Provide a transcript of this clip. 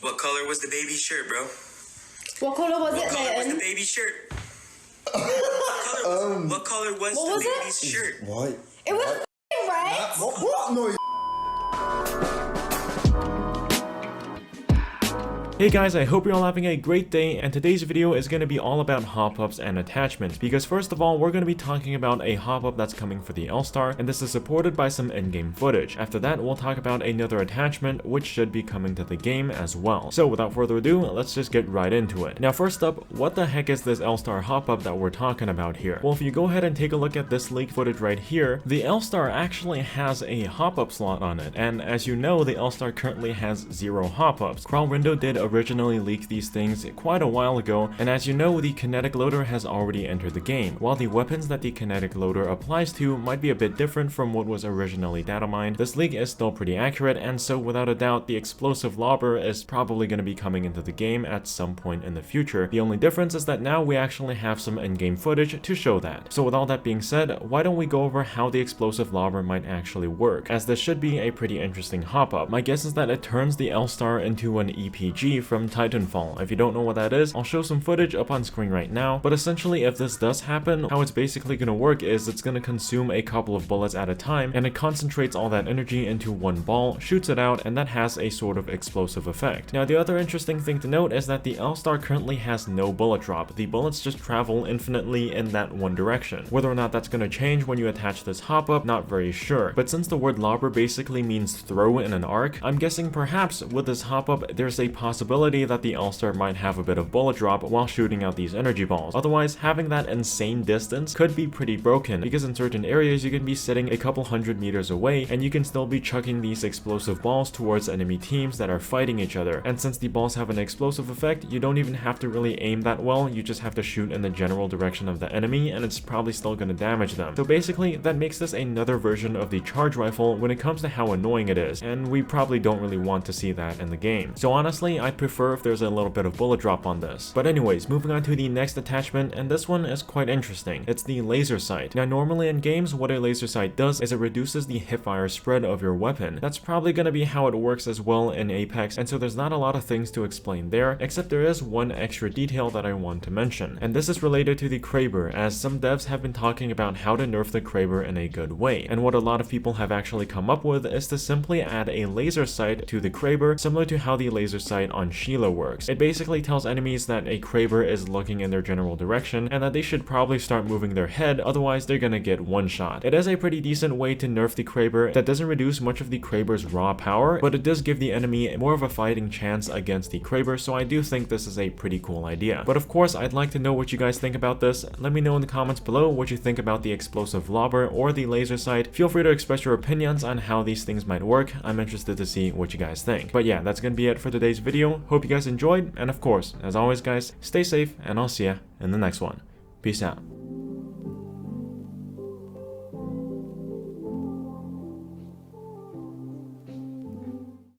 What color was the baby's shirt, bro? What color was What it, color was the Leighton? baby's shirt? What color was What the was it? baby's shirt? White. It was red. What? No. Hey guys, I hope you're all having a great day, and today's video is going to be all about hop-ups and attachments, because first of all, we're going to be talking about a hop-up that's coming for the Lstar, and this is supported by some in-game footage. After that, we'll talk about another attachment, which should be coming to the game as well. So without further ado, let's just get right into it. Now first up, what the heck is this Lstar hop-up that we're talking about here? Well, if you go ahead and take a look at this leak footage right here, the Lstar actually has a hop-up slot on it, and as you know, the Lstar currently has 0 hop-ups. KralRindo did originally leaked these things quite a while ago, and as you know, the kinetic loader has already entered the game. While the weapons that the kinetic loader applies to might be a bit different from what was originally data mined, this leak is still pretty accurate, and so without a doubt, the explosive lobber is probably going to be coming into the game at some point in the future. The only difference is that now we actually have some in-game footage to show that. So with all that being said, why don't we go over how the explosive lobber might actually work, as this should be a pretty interesting hop-up. My guess is that it turns the Lstar into an EPG from Titanfall. If you don't know what that is, I'll show some footage up on screen right now, but essentially if this does happen, how it's basically going to work is it's going to consume a couple of bullets at a time, and it concentrates all that energy into one ball, shoots it out, and that has a sort of explosive effect. Now the other interesting thing to note is that the Lstar currently has no bullet drop. The bullets just travel infinitely in that one direction. Whether or not that's going to change when you attach this hop-up, not very sure, but since the word lobber basically means throw in an arc, I'm guessing perhaps with this hop-up there's a possibility that the Lstar might have a bit of bullet drop while shooting out these energy balls. Otherwise, having that insane distance could be pretty broken, because in certain areas you can be sitting a couple hundred meters away and you can still be chucking these explosive balls towards enemy teams that are fighting each other. And since the balls have an explosive effect, you don't even have to really aim that well, you just have to shoot in the general direction of the enemy and it's probably still going to damage them. So basically, that makes this another version of the charge rifle when it comes to how annoying it is, and we probably don't really want to see that in the game. So honestly, I'd prefer if there's a little bit of bullet drop on this. But anyways, moving on to the next attachment, and this one is quite interesting. It's the laser sight. Now normally in games, what a laser sight does is it reduces the hipfire spread of your weapon. That's probably going to be how it works as well in Apex, and so there's not a lot of things to explain there, except there is one extra detail that I want to mention, and this is related to the Kraber, as some devs have been talking about how to nerf the Kraber in a good way, and what a lot of people have actually come up with is to simply add a laser sight to the Kraber, similar to how the laser sight on Sheila works. It basically tells enemies that a Kraber is looking in their general direction and that they should probably start moving their head, otherwise they're gonna get one shot. It is a pretty decent way to nerf the Kraber that doesn't reduce much of the Kraber's raw power, but it does give the enemy more of a fighting chance against the Kraber, so I do think this is a pretty cool idea. But of course, I'd like to know what you guys think about this. Let me know in the comments below what you think about the explosive lobber or the laser sight. Feel free to express your opinions on how these things might work. I'm interested to see what you guys think. But yeah, that's gonna be it for today's video. Hope you guys enjoyed, and of course, as always guys, stay safe, and I'll see ya in the next one. Peace out.